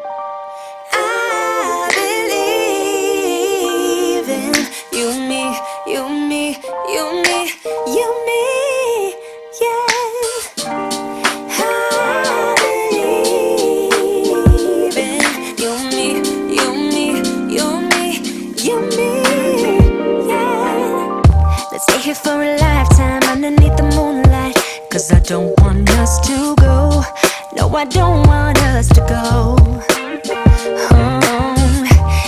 I believe in you, me, you, me, you, me, you, me, yeah. I believe in you, me, you, me, you, me, you, me, yeah. Let's stay here for a lifetime underneath the moonlight, 'cause I don't want us to go. No, I don't want us to go.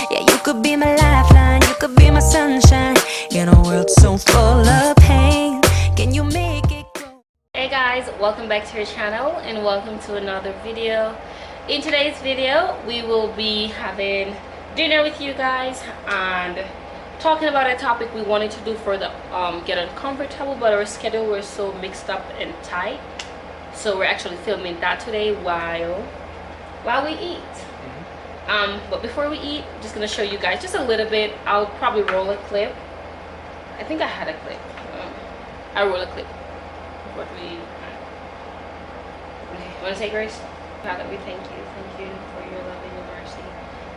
Yeah, you could be my lifeline, you could be my sunshine in a world so full of pain. Can you make it go? Hey guys, welcome back to our channel and welcome to another video. In today's video, we will be having dinner with you guys and talking about a topic we wanted to do for the get uncomfortable, but our schedule was so mixed up and tight, so we're actually filming that today while we eat. But before we eat, I'm just gonna show you guys just a little bit. I'll probably roll a clip. I think I had a clip. I'll roll a clip. What we want to say, Grace? Father, we thank you for your love and your mercy.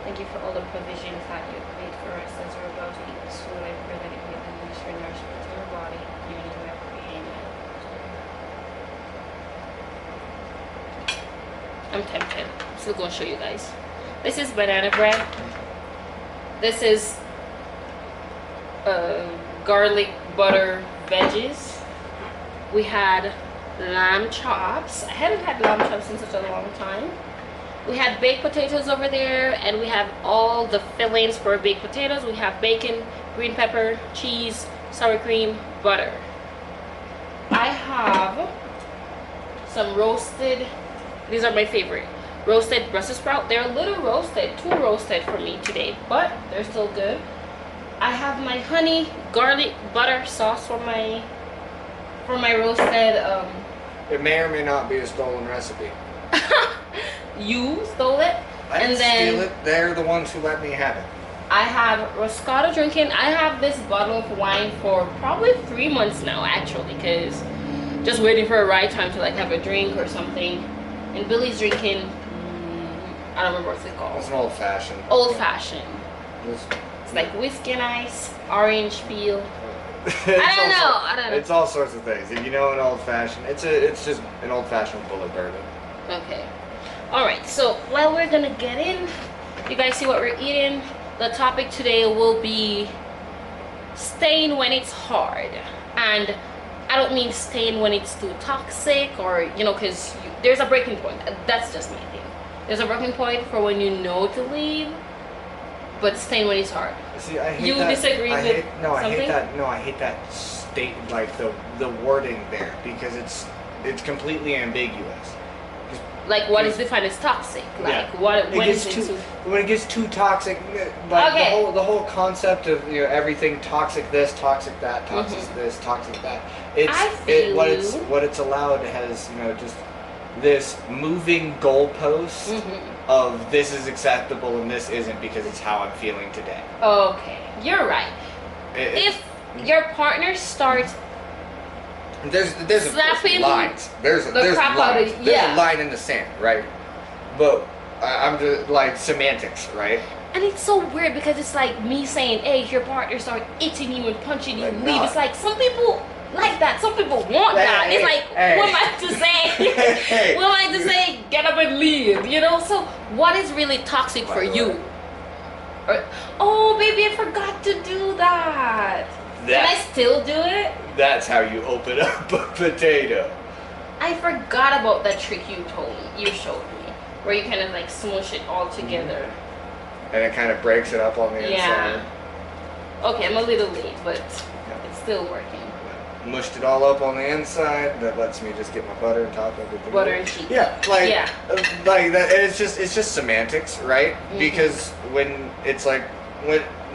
Thank you for all the provisions that you've made for us as we're about to eat this food. I pray that it may be minister nourishment to our body. You need to have amen. I'm tempted. I'm still gonna show you guys. This is banana bread. This is garlic butter veggies. We had lamb chops. I haven't had lamb chops in such a long time. We had baked potatoes over there, and we have all the fillings for baked potatoes. We have bacon, green pepper, cheese, sour cream, butter. I have some roasted, these are my favorite, roasted Brussels sprout. They're a little roasted, too roasted for me today, but they're still good. I have my honey garlic butter sauce for my roasted. It may or may not be a stolen recipe. You stole it. I didn't steal it. They're the ones who let me have it. I have Roscato drinking. I have this bottle of wine for probably 3 months now, actually, because just waiting for a right time to like have a drink or something. And Billy's drinking. I don't remember what's it called. It's an old fashioned. Old fashioned. It's like whiskey and ice, orange peel. I don't know. It's all sorts of things. If you know an old fashioned, it's just an old fashioned bullet bourbon. Okay. Alright, so while we're gonna get in, you guys see what we're eating. The topic today will be staying when it's hard. And I don't mean staying when it's too toxic or, you know, because there's a breaking point. That's just my thing. There's a breaking point for when you know to leave, but staying when it's hard. See, I hate you that. disagree with something? I hate that. No, I hate that state, like the wording there, because it's completely ambiguous. Like what is defined as toxic? Like yeah. what when it when it gets too toxic, like okay. the whole concept of everything toxic this, toxic that, toxic this, toxic that. What it's allowed has just this moving goalpost of this is acceptable and this isn't because it's how I'm feeling today. Okay, you're right. If your partner starts there's slapping lines. There's lines. There's a line in the sand, right? But I'm just like semantics, right? And it's so weird because it's like me saying, "Hey, if your partner start hitting you and punching you, leave." It's like some people like that. Some people want that. It's like, what am I to say? What am I to say? Get up and leave. You know. So, what is really toxic for you? Oh, baby, I forgot to do that. Can I still do it? That's how you open up a potato. I forgot about that trick you showed me, where you kind of like smush it all together. And it kind of breaks it up on the inside. Okay, I'm a little late, but it's still working. Mushed it all up on the inside. That lets me just get my butter and top everything. Butter and cheese. Yeah, like that. And it's just semantics, right? Because when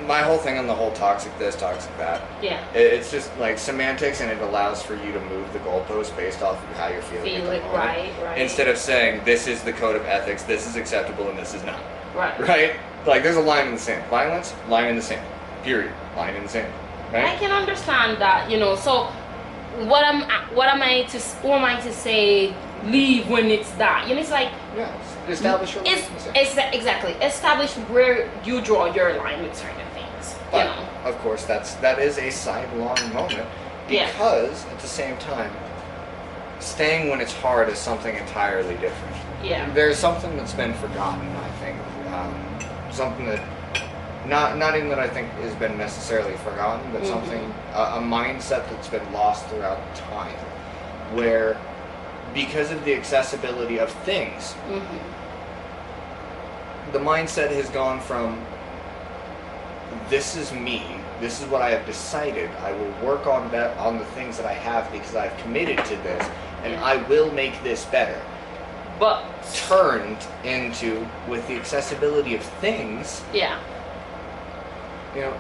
my whole thing on the whole toxic this, toxic that. Yeah. It's just like semantics, and it allows for you to move the goalpost based off of how you're feeling. Right. Instead of saying this is the code of ethics, this is acceptable, and this is not. Right. Right. Like there's a line in the sand. Violence, line in the sand. Period. Line in the sand. Right. I can understand that, So, what am I to say? Leave when it's that. It's like establish your line. Exactly. Establish where you draw your line with certain things. But, of course, that is a sidelong moment because at the same time, staying when it's hard is something entirely different. Yeah. There's something that's been forgotten, I think. Something that, not even that I think has been necessarily forgotten, but something, a mindset that's been lost throughout time, where because of the accessibility of things, the mindset has gone from, this is me, this is what I have decided, I will work on that, on the things that I have because I've committed to this, and I will make this better. But turned into, with the accessibility of things, you know,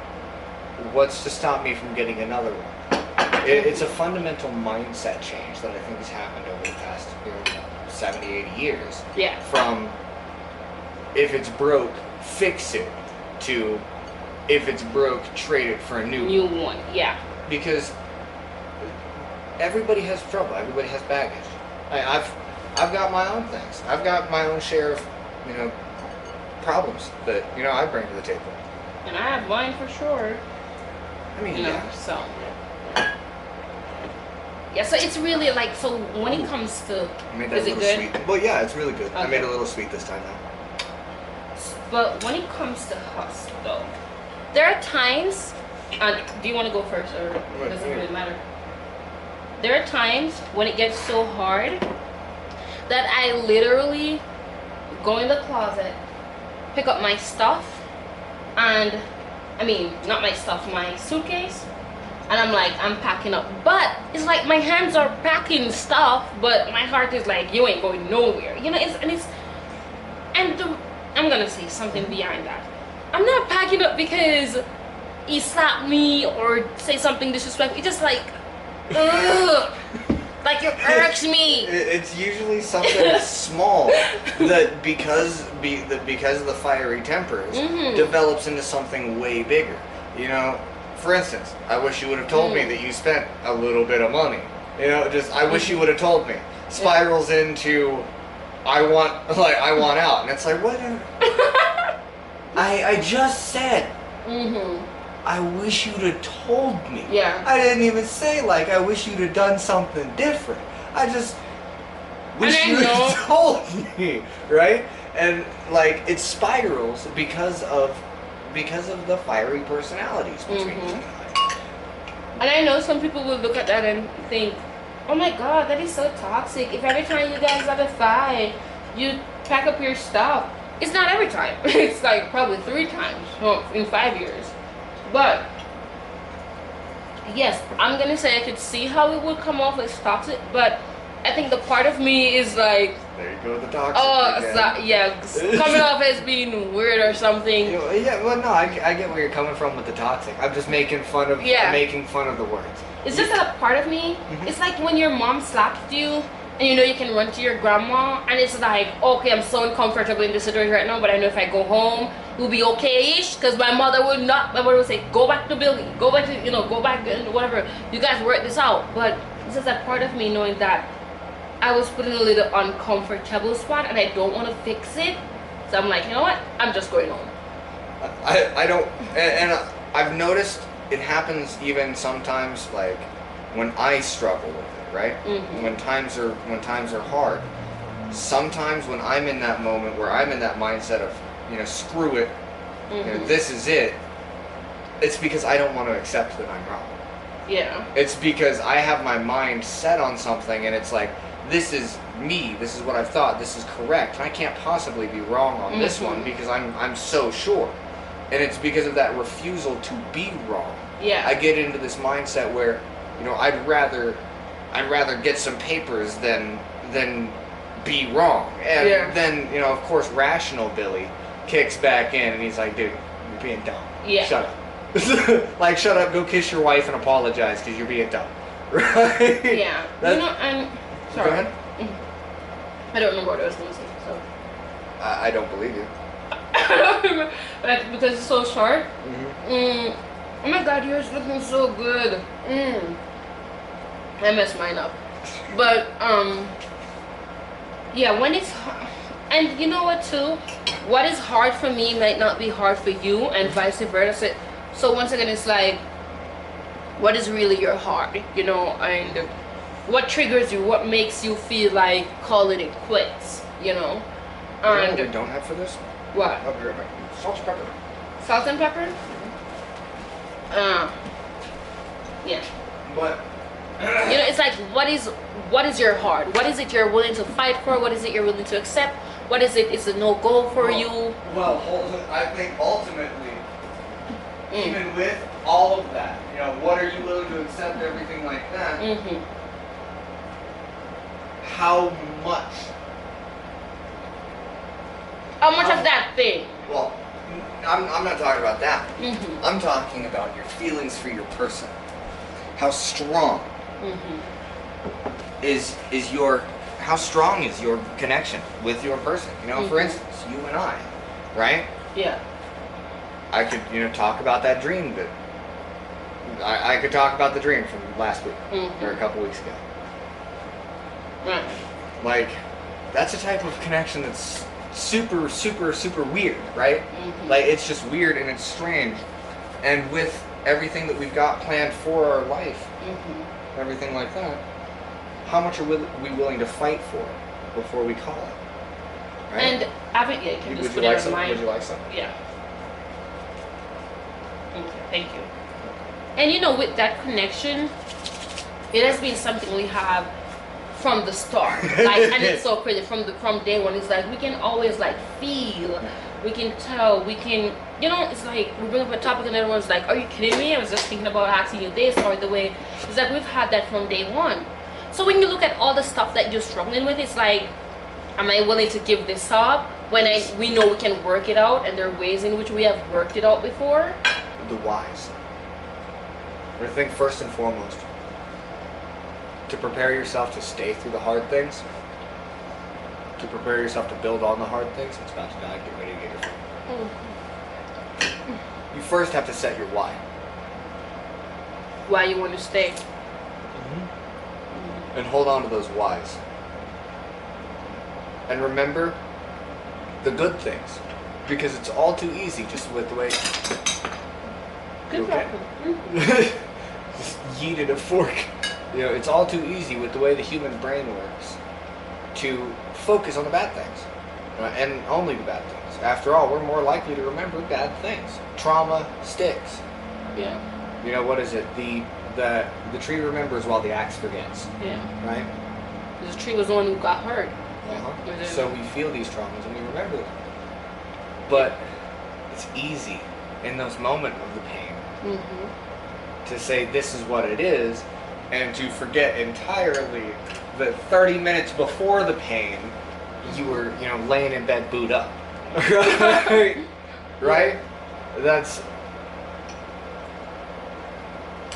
what's to stop me from getting another one? It's a fundamental mindset change that I think has happened over the past 70, 80 years. Yeah. From, if it's broke, fix it, to, if it's broke, trade it for a new one. Yeah. Because everybody has trouble. Everybody has baggage. I've got my own things. I've got my own share of, problems that, I bring to the table. And I have mine for sure. I mean, so. Yeah, so it's really like, so when it comes to, is it good? Sweet. Well, yeah, it's really good. Okay. I made it a little sweet this time now. But when it comes to hustle, though, there are times, do you want to go first, or does it really matter? There are times when it gets so hard that I literally go in the closet, pick up my stuff, and, not my stuff, my suitcase, and I'm packing up. But it's like my hands are packing stuff, but my heart is like, you ain't going nowhere. I'm gonna say something behind that. I'm not packing up because he slapped me or say something disrespectful. It's just like, ugh. Like, it irks me. It's usually something small that because of the fiery tempers develops into something way bigger. For instance, I wish you would have told me that you spent a little bit of money. I wish you would have told me. Spirals into, I want out, and it's like, what? I just said. I wish you'd have told me. Yeah. I didn't even say, I wish you'd have done something different. I just wish you'd have told me, right? And, it spirals because of the fiery personalities between you and I. And I know some people will look at that and think, oh my god, that is so toxic. If every time you guys have a fight, you pack up your stuff. It's not every time. It's probably 3 times in 5 years. But yes, I'm gonna say I could see how it would come off as toxic, but I think the part of me is like, there you go, the toxic. Coming off as being weird or something. I get where you're coming from with the toxic. I'm just making fun of the words. It's just that part of me. It's like when your mom slaps you, and you can run to your grandma, and it's like, okay, I'm so uncomfortable in this situation right now, but I know if I go home, we'll be okay-ish, because my mother would say, go back to Billy, go back to, whatever, you guys work this out. But it's just that part of me knowing that I was put in a little uncomfortable spot, and I don't want to fix it, so I'm like, you know what, I'm just going home. I don't, and I've noticed it happens even sometimes, when I struggle with it. Right? When times are hard. Sometimes when I'm in that moment where I'm in that mindset of, screw it, this is it, it's because I don't want to accept that I'm wrong. Yeah. It's because I have my mind set on something and it's like, this is me, this is what I've thought, this is correct, and I can't possibly be wrong on this one because I'm so sure. And it's because of that refusal to be wrong. Yeah. I get into this mindset where, I'd rather get some papers than be wrong. And then, of course, rational Billy kicks back in and he's like, dude, you're being dumb. Yeah. Shut up. Shut up, go kiss your wife and apologize because you're being dumb. Right? Yeah. I'm sorry. Go ahead. I don't remember what I was going to say, so. I don't believe you. I don't remember, because it's so short. Oh my god, yours looking so good. I messed mine up. But, yeah, when it's And you know what too? What is hard for me might not be hard for you, and vice versa. So once again, it's like, what is really your heart, you know, and what triggers you, what makes you feel like calling it quits, you know? And you know what we don't have for this? What? I'll be right back. Salt and pepper. Salt and pepper? Yeah. But you know, it's like, what is your heart? What is it you're willing to fight for? What is it you're willing to accept? What is it? Is a no go for you? Well, I think ultimately, even with all of that, you know, what are you willing to accept? Everything like that. How much? How much of that thing? Well, I'm not talking about that. I'm talking about your feelings for your person. How strong is your how strong is your connection with your person? You know, for instance, you and I, right? Yeah. I could, you know, talk about that dream that I could talk about the dream from last week or a couple weeks ago. Right. Like, that's a type of connection that's super, super, super weird, right? Like, it's just weird and it's strange. And with everything that we've got planned for our life, everything like that, how much are we willing to fight for before we call it? Right? And I think, yeah, you can just put it on mine. Would you like some? Yeah. Okay, thank you. And you know, with that connection, it has been something we have from the start. Like, and it's so crazy from day one. It's like we can always like feel, we can tell, we can, you know, it's like we bring up a topic and everyone's like, "Are you kidding me? I was just thinking about asking you this," or the way. It's like we've had that from day one. So when you look at all the stuff that you're struggling with, it's like, am I willing to give this up when we know we can work it out, and there are ways in which we have worked it out before? The whys. I think first and foremost, to prepare yourself to stay through the hard things, to prepare yourself to build on the hard things, it's about to die, get ready to get your food. You first have to set your why. Why you want to stay. And hold on to those whys. And remember the good things, because it's all too easy just with the way... Good okay? Just yeeted a fork. You know, it's all too easy with the way the human brain works to focus on the bad things, and only the bad things. After all, we're more likely to remember bad things. Trauma sticks. Yeah. You know, what is it? The tree remembers while the axe forgets. Yeah. Right? The tree was the one who got hurt. So we feel these traumas and we remember them. But it's easy in those moments of the pain to say this is what it is, and to forget entirely that 30 minutes before the pain you were, you know, laying in bed booed up. Right? That's...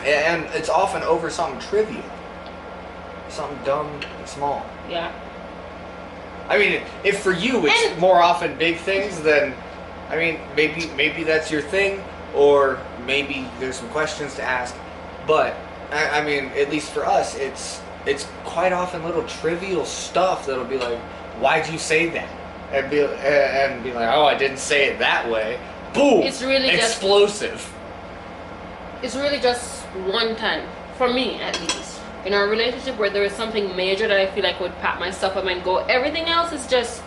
And it's often over something trivial. Something dumb and small. Yeah. I mean, if for you it's more often big things, then, I mean, maybe that's your thing, or maybe there's some questions to ask. But I mean, at least for us, it's quite often little trivial stuff that'll be like, "Why'd you say that?" And be like, "Oh, I didn't say it that way." Boom! It's really explosive. It's really just one time, for me at least, in our relationship where there is something major that I feel like would pat myself up and go. Everything else is just,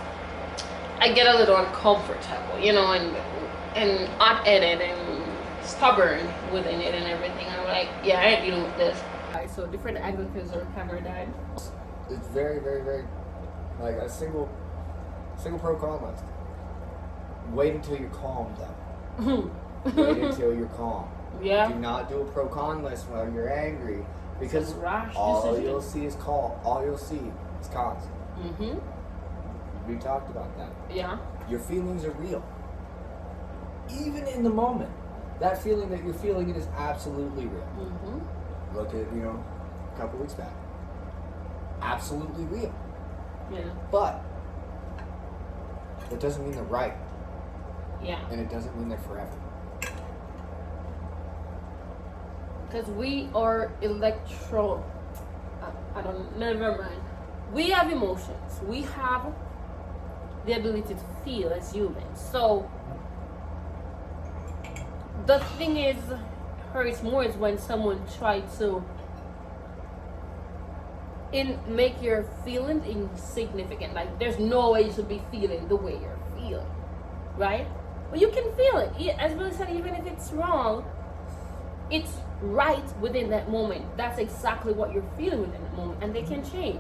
I get a little uncomfortable, you know, and hot-headed and stubborn within it and everything. I'm like, yeah, I ain't dealing with this. So different advocates or camera died. It's very, very, very, like a single pro con list. Wait until you're calm, though. Wait until you're calm. Yeah. Do not do a pro con list while you're angry, because all you'll see is all you'll see is cons. We talked about that. Yeah. Your feelings are real. Even in the moment, that feeling that you're feeling, it is absolutely real. Look at, you know, a couple weeks back. Absolutely real. Yeah. But that doesn't mean they're right. Yeah. And it doesn't mean they're forever. Because we are never mind. We have emotions. We have the ability to feel as humans. So the thing is, hurts more is when someone tries to make your feelings insignificant. Like, there's no way you should be feeling the way you're feeling, right? But you can feel it. As Billy said, even if it's wrong, it's right within that moment. That's exactly what you're feeling within that moment, and they can change.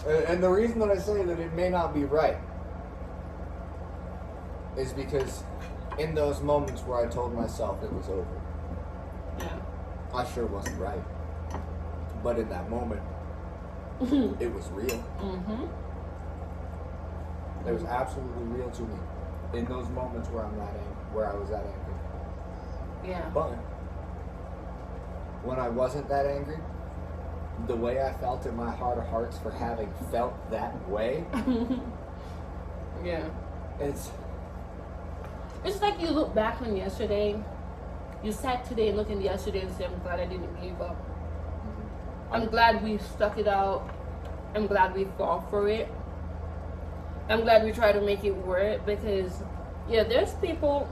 And the reason that I say that it may not be right is because in those moments where I told myself it was over, Yeah. I sure wasn't right. But in that moment, it was real. Mm-hmm. It was absolutely real to me in those moments where where I was that angry. Yeah. But when I wasn't that angry, the way I felt in my heart of hearts for having felt that way, Yeah. it's like you look back on yesterday. You sat today and look in yesterday and say, I'm glad I didn't give up. I'm glad we stuck it out. I'm glad we fought for it. I'm glad we tried to make it work, because yeah, there's people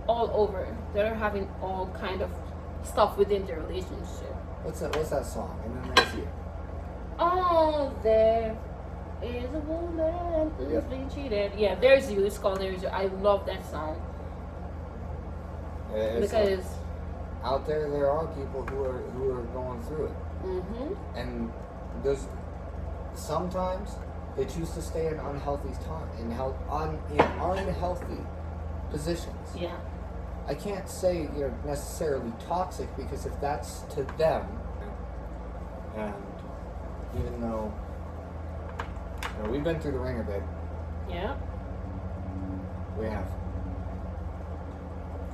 all over that are having all kind of stuff within their relationship. What's that song? And then there's you. Oh, there is a woman who's being cheated. Yeah, There's You. It's called There's You. I love that song. Because out there are people who are going through it. Mm-hmm. And there's sometimes they choose to stay in unhealthy in unhealthy positions. Yeah. I can't say you're necessarily toxic, because if that's to them, and even though we've been through the ringer, babe. Yeah. We have.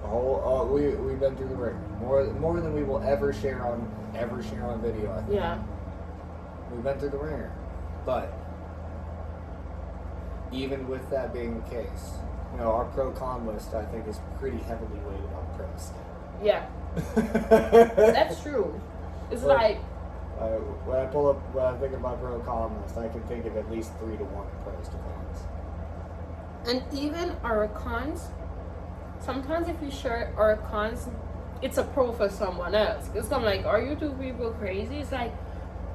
We've been through the ringer more than we will ever share on video. I think. Yeah. We've been through the ringer, but even with that being the case, our pro-con list, I think, is pretty heavily weighted on pros. Yeah. That's true. It's like when I think of my pro-con list, I can think of at least 3 to 1 pros to cons. And even our cons, sometimes if we share our cons, it's a pro for someone else. It's kind of like, are you two people crazy? It's like,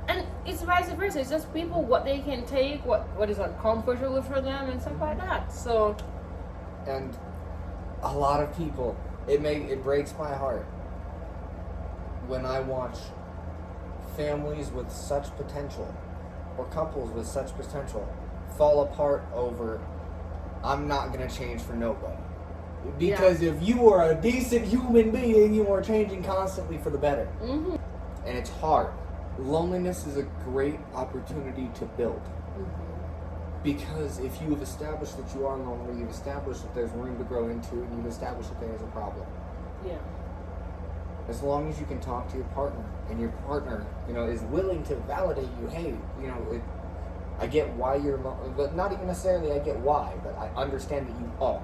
and it's vice versa. It's just people, what they can take, what is uncomfortable for them, and stuff like that. So, and a lot of people, it breaks my heart when I watch families with such potential, or couples with such potential, fall apart over, I'm not gonna change for nobody. Because if you are a decent human being, you are changing constantly for the better. Mm-hmm. And it's hard. Loneliness is a great opportunity to build. Mm-hmm. Because if you have established that you are lonely, you've established that there's room to grow into, and you've established that there is a problem. Yeah. As long as you can talk to your partner, and your partner, is willing to validate you, hey, I get why you're lonely, but not even necessarily I get why, but I understand that you are.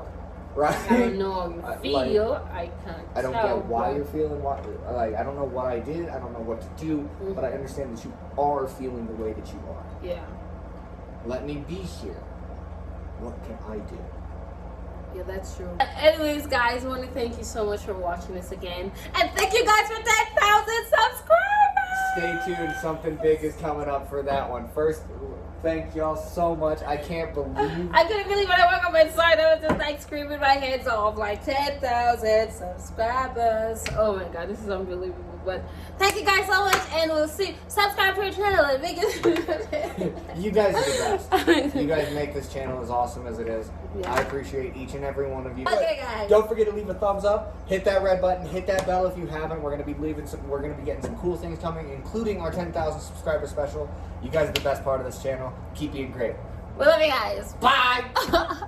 Right? I don't know how you feel. I can't. I don't get why you're feeling I don't know what I did. I don't know what to do. Mm-hmm. But I understand that you are feeling the way that you are. Yeah. Let me be here. What can I do? Yeah, that's true. Anyways, guys, I want to thank you so much for watching this again, and thank you guys for 10,000 subscribers. Stay tuned. Something big is coming up for that one. First, thank y'all so much. I can't believe. I couldn't believe when I woke up inside. I was just like screaming my heads off, like 10,000 subscribers. Oh my god, this is unbelievable. But thank you guys so much, and we'll see. Subscribe to our channel and make it. You guys are the best. You guys make this channel as awesome as it is. Yeah. I appreciate each and every one of you. Okay, guys. Don't forget to leave a thumbs up. Hit that red button. Hit that bell if you haven't. We're gonna be getting some cool things coming, including our 10,000 subscriber special. You guys are the best part of this channel. Keep being great. We love you guys. Bye.